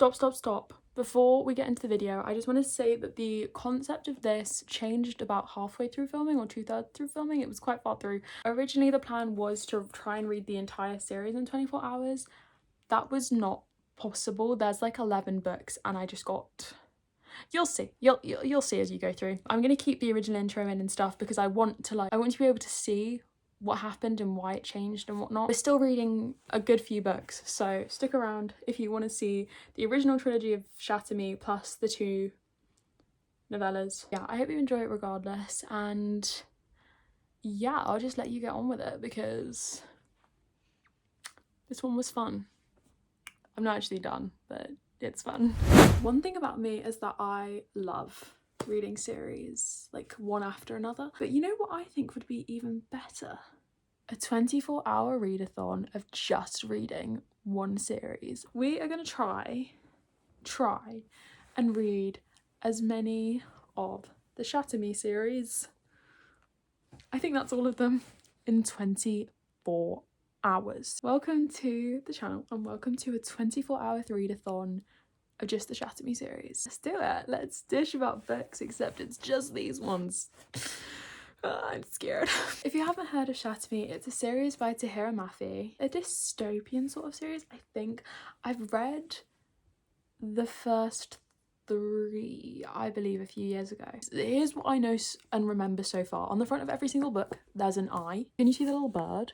Stop. Before we get into the video, I just want to say that the concept of this changed about halfway through filming or 2/3 through filming. It was quite far through. Originally, the plan was to try and read the entire series in 24 hours. That was not possible. There's like 11 books and I just got... You'll see. You'll see as you go through. I'm going to keep the original intro in and stuff because I want to be able to see what happened and why it changed and whatnot. We're still reading a good few books, so stick around if you want to see the original trilogy of Shatter Me plus the 2 novellas. Yeah, I hope you enjoy it regardless, and yeah, I'll just let you get on with it because this one was fun. I'm not actually done, but it's fun. One thing about me is that I love reading series like one after another, but you know what I think would be even better? A 24-hour readathon of just reading one series. We are gonna try and read as many of the Shatter Me series, I think that's all of them, in 24 hours. Welcome to the channel and welcome to a 24-hour readathon of just the Shatter Me series. Let's do it. Let's dish about books, except it's just these ones. I'm scared. If you haven't heard of Shatter Me, it's a series by Tahereh Mafi. A dystopian sort of series, I think. I've read the first 3, I believe, a few years ago. Here's what I know and remember so far. On the front of every single book, there's an eye. Can you see the little bird?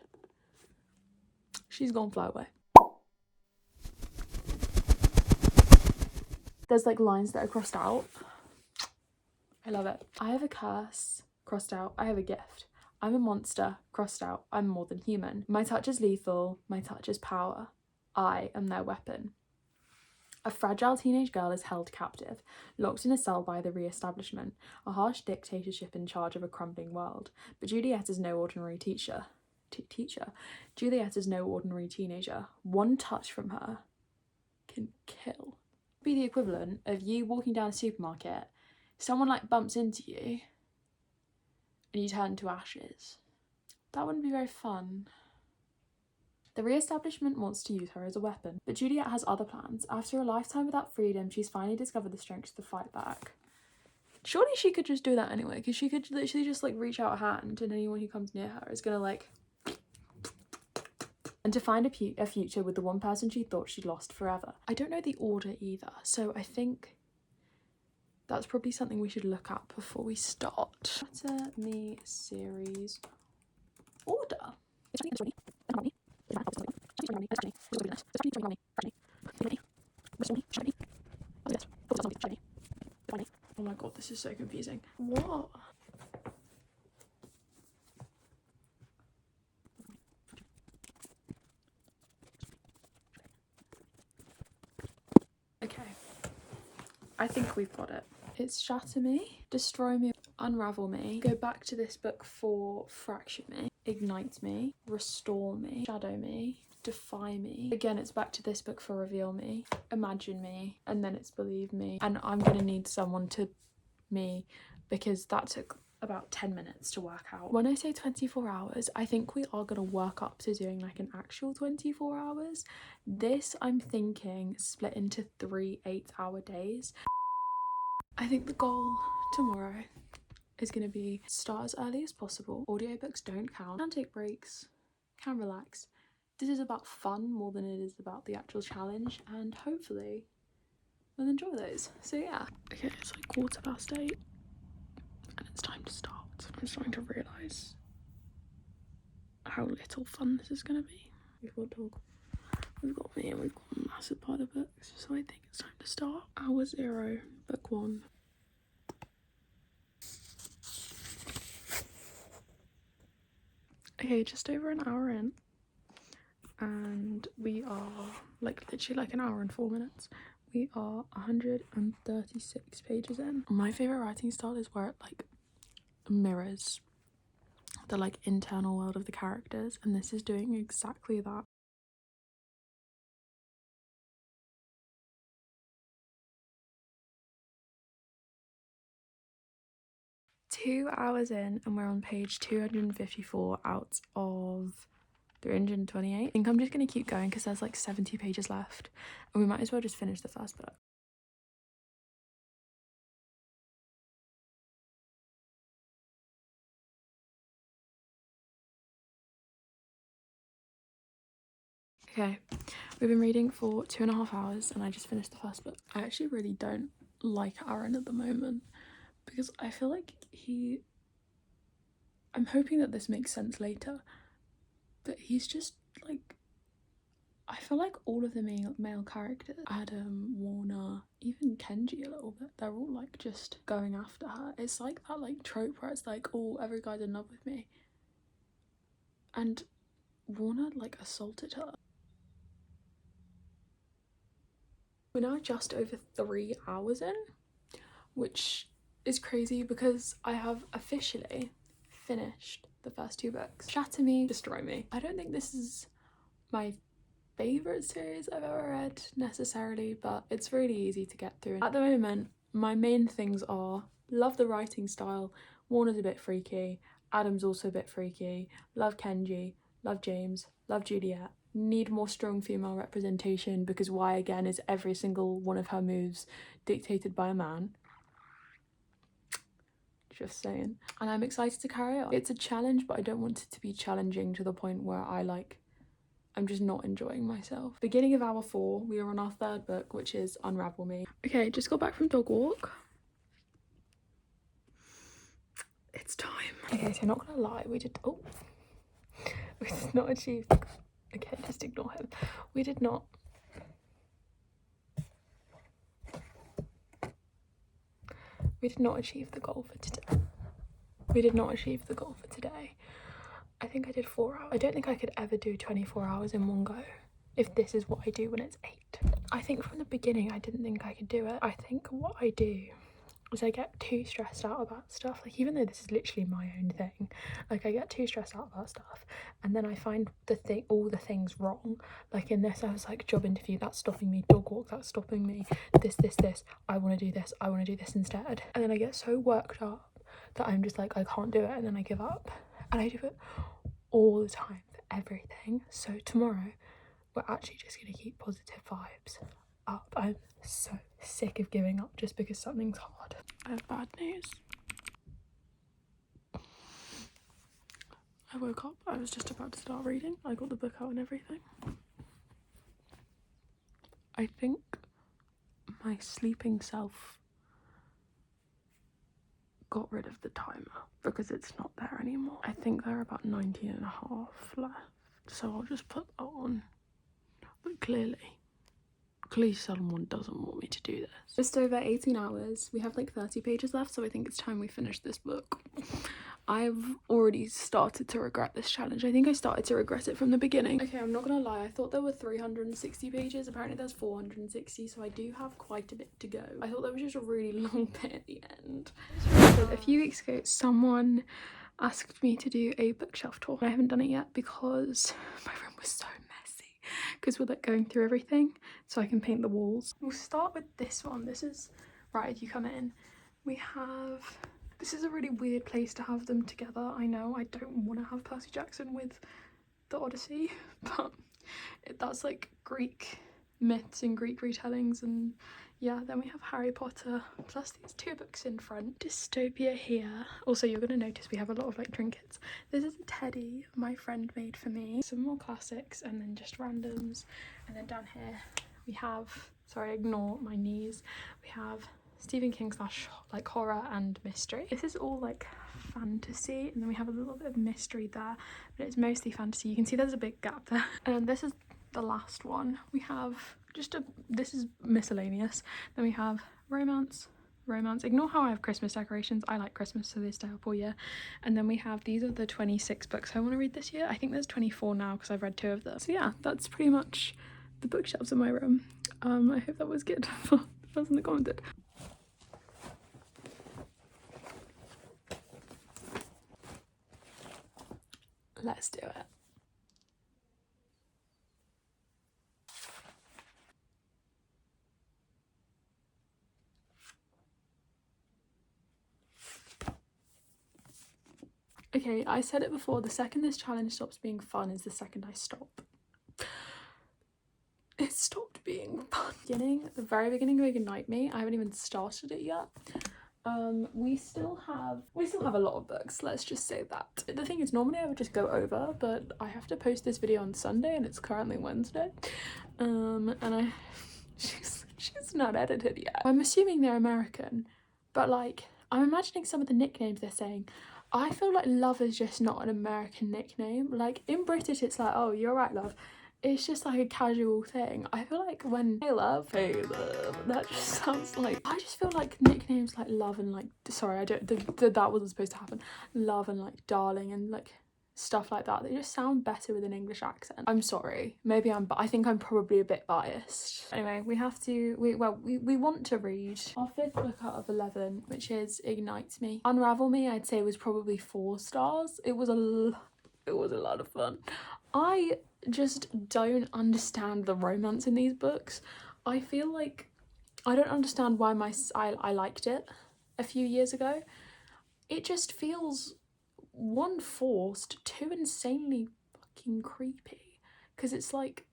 She's gonna fly away. There's like lines that are crossed out. I love it. I have a curse, crossed out. I have a gift. I'm a monster, crossed out. I'm more than human. My touch is lethal. My touch is power. I am their weapon. A fragile teenage girl is held captive, locked in a cell by the re-establishment, a harsh dictatorship in charge of a crumbling world. But Juliet is no ordinary Juliet is no ordinary teenager. One touch from her can kill. Be the equivalent of you walking down a supermarket, someone like bumps into you and you turn to ashes. That wouldn't be very fun. The re-establishment wants to use her as a weapon, but Juliet has other plans. After a lifetime without freedom, she's finally discovered the strength to fight back. Surely she could just do that anyway, because she could literally just like reach out a hand and anyone who comes near her is gonna like... And to find a future with the one person she thought she'd lost forever. I don't know the order either, so I think that's probably something we should look at before we start. Shatter Me series order. Oh my god, this is so confusing. What? Okay, I think we've got it. It's Shatter Me, Destroy Me, Unravel Me, go back to this book for Fracture Me, Ignite Me, Restore Me, Shadow Me, Defy Me. Again, it's back to this book for Reveal Me, Imagine Me, and then it's Believe Me. And I'm gonna need someone to me because that took about 10 minutes to work out. When I say 24 hours, I think we are gonna work up to doing like an actual 24 hours. This, I'm thinking, split into 3 8-hour days. I think the goal tomorrow is going to be start as early as possible. Audiobooks don't count. Can take breaks, can relax. This is about fun more than it is about the actual challenge, and hopefully we'll enjoy those. So yeah. Okay, it's like 8:15 and it's time to start. I'm starting to realise how little fun this is going to be. We've got dog, we've got me, and we've got a massive pile of books, so I think it's time to start. Hour 0, book 1. Okay, just over an hour in, and we are like literally like an hour and 4 minutes. We are 136 pages in. My favorite writing style is where it like mirrors the like internal world of the characters, and this is doing exactly that. Two hours in and we're on page 254 out of 328. I think I'm just gonna keep going because there's like 70 pages left and we might as well just finish the first book. Okay, we've been reading for 2.5 hours and I just finished the first book. I actually really don't like Aaron at the moment because I feel like I'm hoping that this makes sense later, but he's just like, I feel like all of the male characters, Adam, Warner, even Kenji a little bit, they're all like just going after her. It's like that like trope where it's like, oh, every guy's in love with me. And Warner like assaulted her. We're now just over 3 hours in, which is crazy because I have officially finished the first 2 books. Shatter Me, Destroy Me. I don't think this is my favourite series I've ever read necessarily, but it's really easy to get through. At the moment, my main things are love the writing style, Warner's a bit freaky, Adam's also a bit freaky, love Kenji, love James, love Juliet, need more strong female representation because why again is every single one of her moves dictated by a man? Just saying. And I'm excited to carry on. It's a challenge, but I don't want it to be challenging to the point where I'm just not enjoying myself. Beginning of hour 4, we are on our 3rd book, which is Unravel Me. Okay, just got back from dog walk. It's time. Okay, so I'm not gonna lie, we did not achieve. Okay, just ignore him. We did not achieve the goal for today. We did not achieve the goal for today. I think I did 4 hours. I don't think I could ever do 24 hours in one go if this is what I do when it's 8. I think from the beginning I didn't think I could do it. I think what I do is I get too stressed out about stuff, like even though this is literally my own thing, like I get too stressed out about stuff and then I find all the things wrong. Like in this I was like, job interview, that's stopping me, dog walk, that's stopping me, this, I want to do this, I want to do this instead, and then I get so worked up that I'm just like, I can't do it, and then I give up. And I do it all the time for everything. So tomorrow we're actually just going to keep positive vibes up. I'm so sick of giving up just because something's hard. I have bad news. I woke up, I was just about to start reading. I got the book out and everything. I think my sleeping self got rid of the timer because it's not there anymore. I think there are about 19 and a half left, so I'll just put that on. But clearly someone doesn't want me to do this. Just over 18 hours. We have like 30 pages left, so I think it's time we finish this book. I've already started to regret this challenge. I think I started to regret it from the beginning. Okay, I'm not gonna lie, I thought there were 360 pages. Apparently there's 460, so I do have quite a bit to go. I thought that was just a really long bit at the end. A few weeks ago, someone asked me to do a bookshelf tour. I haven't done it yet because my room was so messy because we're like going through everything so I can paint the walls. We'll start with this one. This is, right, you come in, we have, this is a really weird place to have them together. I know I don't want to have Percy Jackson with the Odyssey, but that's like Greek myths and Greek retellings, and yeah, then we have Harry Potter plus these 2 books in front. Dystopia here. Also, you're gonna notice we have a lot of like trinkets. This is a teddy my friend made for me. Some more classics and then just randoms. And then down here we have, sorry, ignore my knees, we have Stephen King / like horror and mystery. This is all like fantasy, and then we have a little bit of mystery there, but it's mostly fantasy. You can see there's a big gap there. And this is the last one. We have this is miscellaneous. Then we have romance. Ignore how I have Christmas decorations. I like Christmas, so they stay up all year. And then we have, these are the 26 books I want to read this year. I think there's 24 now because I've read 2 of them. So yeah, that's pretty much the bookshelves in my room. I hope that was good for the person that commented. Let's do it. Okay, I said it before, the second this challenge stops being fun is the second I stop. It stopped being fun. The very beginning of Ignite Me, I haven't even started it yet. We still have a lot of books, let's just say that. The thing is, normally I would just go over, but I have to post this video on Sunday and it's currently Wednesday. And she's not edited yet. I'm assuming they're American, but like, I'm imagining some of the nicknames they're saying. I feel like love is just not an American nickname. Like in British it's like, oh, you're right, love. It's just like a casual thing. I feel like when hey love, that just sounds like, I just feel like nicknames like love and like, sorry, I don't, that wasn't supposed to happen. Love and like darling and like stuff like that, they just sound better with an English accent. I'm sorry, maybe I think I'm probably a bit biased. Anyway, we want to read our 5th book out of 11, which is Ignite Me. Unravel Me, I'd say, was probably 4 stars. It was a lot of fun. I just don't understand the romance in these books. I feel like I don't understand why I liked it a few years ago. It just feels, 1, forced, 2, insanely fucking creepy. Because it's like,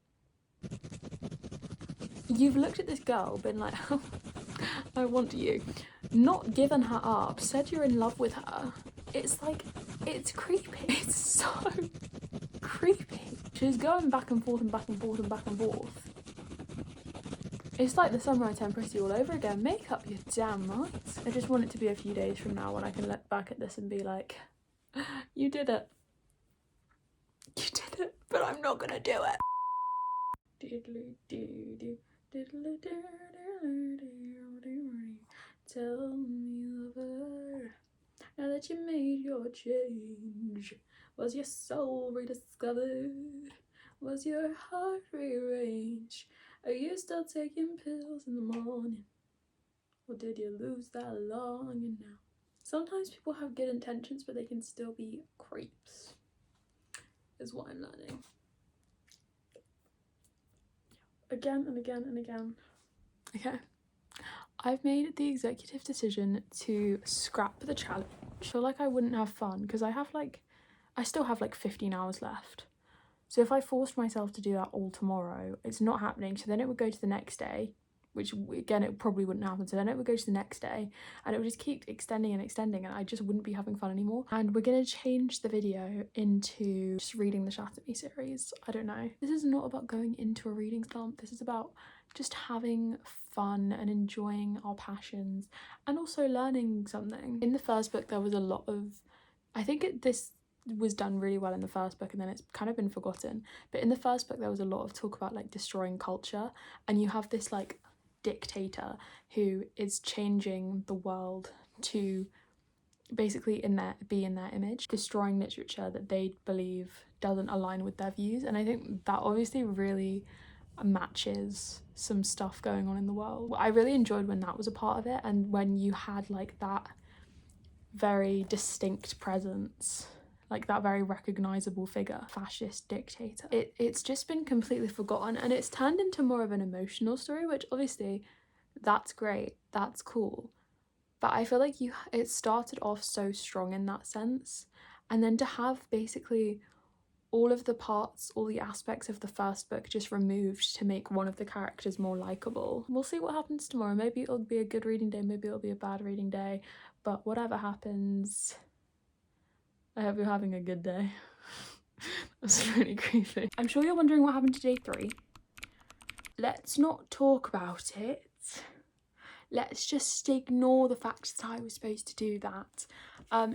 you've looked at this girl, been like, oh, I want you, not given her up, said you're in love with her. It's like, it's creepy. It's so creepy. She's going back and forth and back and forth and back and forth. It's like the Sunrise Temperance all over again. Make up your damn mind. I just want it to be a few days from now when I can look back at this and be like, you did it. You did it, but I'm not gonna do it. Tell me, lover, now that you made your change, was your soul rediscovered? Was your heart rearranged? Are you still taking pills in the morning? Or did you lose that longing now? Sometimes people have good intentions, but they can still be creeps, is what I'm learning. Again and again and again. Okay. I've made the executive decision to scrap the challenge. I feel like I wouldn't have fun because I still have like 15 hours left. So if I forced myself to do that all tomorrow, it's not happening. So then it would go to the next day, which again, it probably wouldn't happen. So then it would go to the next day and it would just keep extending and extending and I just wouldn't be having fun anymore. And we're going to change the video into just reading the Shatter Me series. I don't know. This is not about going into a reading slump. This is about just having fun and enjoying our passions and also learning something. In the first book, there was a lot of, I think this was done really well in the first book and then it's kind of been forgotten. But in the first book, there was a lot of talk about like destroying culture, and you have this like dictator who is changing the world to basically be in their image, destroying literature that they believe doesn't align with their views. And I think that obviously really matches some stuff going on in the world. I really enjoyed when that was a part of it and when you had like that very distinct presence, like that very recognizable figure, fascist dictator. It's just been completely forgotten and it's turned into more of an emotional story, which obviously that's great, that's cool. But I feel like it started off so strong in that sense, and then to have basically all of the parts, all the aspects of the first book just removed to make one of the characters more likable. We'll see what happens tomorrow. Maybe it'll be a good reading day, maybe it'll be a bad reading day, but whatever happens, I hope you're having a good day. That's really creepy. I'm sure you're wondering what happened to day 3. Let's not talk about it. Let's just ignore the fact that I was supposed to do that.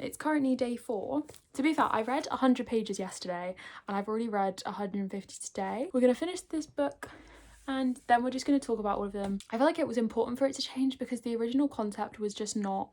It's currently day 4. To be fair, I read 100 pages yesterday and I've already read 150 today. We're going to finish this book and then we're just going to talk about all of them. I feel like it was important for it to change because the original concept was just not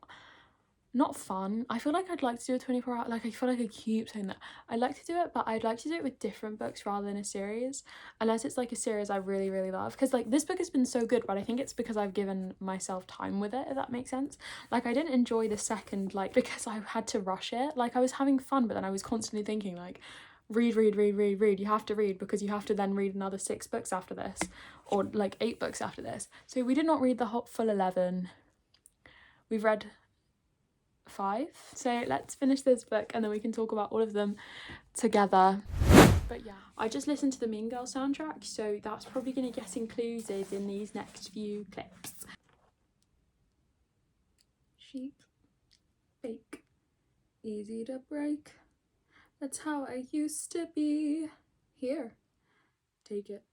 fun. I feel like I'd like to do a 24 hour, like I feel like I keep saying that. I'd like to do it, but I'd like to do it with different books rather than a series. Unless it's like a series I really, really love. Because like this book has been so good, but I think it's because I've given myself time with it, if that makes sense. Like I didn't enjoy the second, like because I had to rush it. Like I was having fun, but then I was constantly thinking like, read. You have to read because you have to then read another 6 books after this. Or like 8 books after this. So we did not read the full 11. We've read 5. So let's finish this book and then we can talk about all of them together. But yeah, I just listened to the Mean Girls soundtrack, so that's probably going to get included in these next few clips. Sheep, fake, easy to break. That's how I used to be. Here, take it.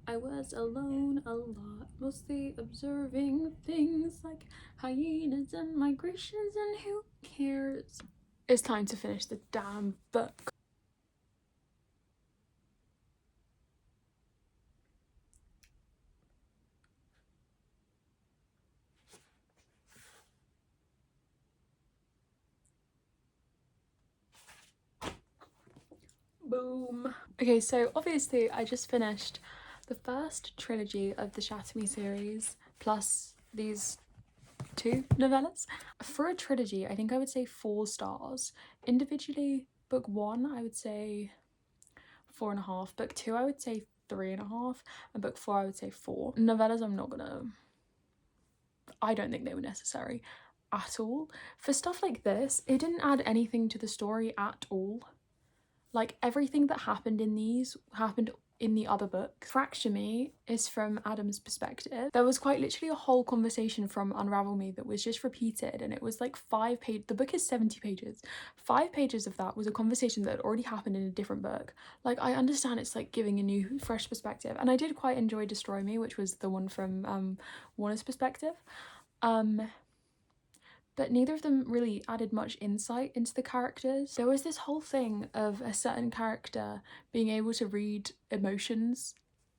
I was alone a lot, mostly observing things like hyenas and migrations, and who cares? It's time to finish the damn book. Boom. Okay, so obviously I just finished the first trilogy of the Shatter Me series, plus these 2 novellas. For a trilogy, I think I would say 4 stars. Individually, book 1, I would say 4.5. Book 2, I would say 3.5. And book 4, I would say 4. Novellas, I don't think they were necessary at all. For stuff like this, it didn't add anything to the story at all. Like, everything that happened in these happened in the other book. Fracture Me is from Adam's perspective. There was quite literally a whole conversation from Unravel Me that was just repeated, and it was like 5 pages. The book is 70 pages. 5 pages of that was a conversation that had already happened in a different book. Like, I understand it's like giving a new, fresh perspective, and I did quite enjoy Destroy Me, which was the one from Warner's perspective. But neither of them really added much insight into the characters. There was this whole thing of a certain character being able to read emotions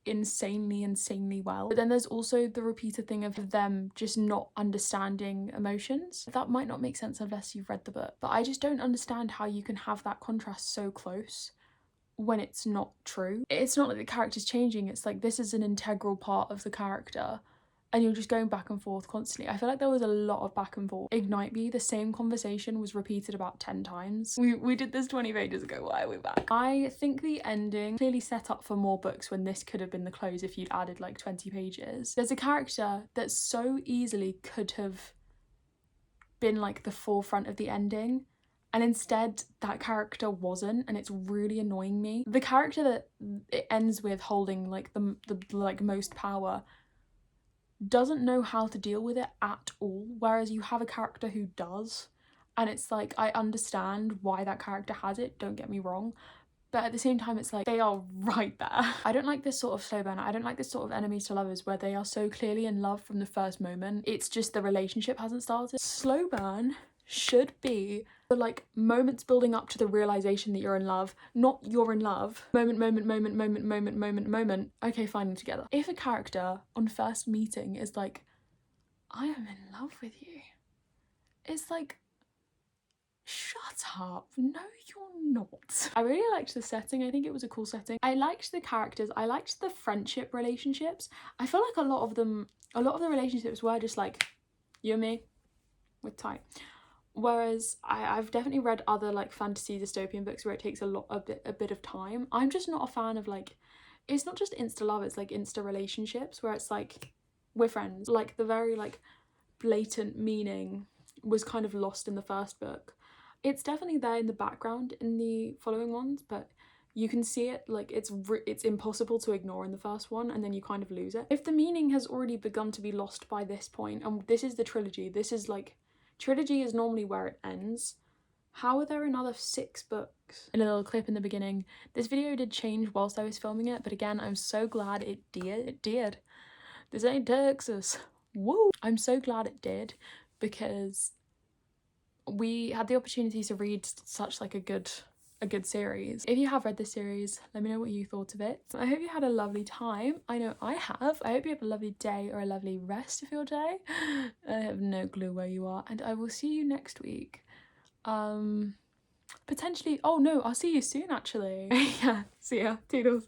insanely well. But then there's also the repeated thing of them just not understanding emotions. That might not make sense unless you've read the book, but I just don't understand how you can have that contrast so close when it's not true. It's not like the character's changing, it's like this is an integral part of the character and you're just going back and forth constantly. I feel like there was a lot of back and forth. Ignite Me, the same conversation was repeated about 10 times. We did this 20 pages ago, why are we back? I think the ending clearly set up for more books when this could have been the close if you'd added like 20 pages. There's a character that so easily could have been like the forefront of the ending, and instead that character wasn't, and it's really annoying me. The character that it ends with holding like the like most power doesn't know how to deal with it at all, whereas you have a character who does, and it's like, I understand why that character has it, don't get me wrong, but at the same time it's like they are right there. I don't like this sort of slow burn. I don't like this sort of enemies to lovers where they are so clearly in love from the first moment, it's just the relationship hasn't started. Slow burn should be the like moments building up to the realization that you're in love, not you're in love. Moment. Okay, fine, together. If a character on first meeting is like, I am in love with you, it's like, shut up, no you're not. I really liked the setting. I think it was a cool setting. I liked the characters. I liked the friendship relationships. I feel like a lot of the relationships were just like, you and me, we're tight. Whereas I've definitely read other like fantasy dystopian books where it takes a bit of time. I'm just not a fan of like, it's not just insta love, it's like insta relationships where it's like, we're friends. Like the very like blatant meaning was kind of lost in the first book. It's definitely there in the background in the following ones, but you can see it, like it's impossible to ignore in the first one, and then you kind of lose it. If the meaning has already begun to be lost by this point, and this is the trilogy, this is like, trilogy is normally where it ends. How are there another 6 books? In a little clip in the beginning, this video did change whilst I was filming it, but again, I'm so glad it did. It did. This ain't Texas. Woo! I'm so glad it did, because we had the opportunity to read such like a good series. If you have read this series, let me know what you thought of it. I hope you had a lovely time. I know I have. I hope you have a lovely day or a lovely rest of your day. I have no clue where you are, and I will see you next week. Potentially, oh no, I'll see you soon actually. Yeah, see ya, toodles.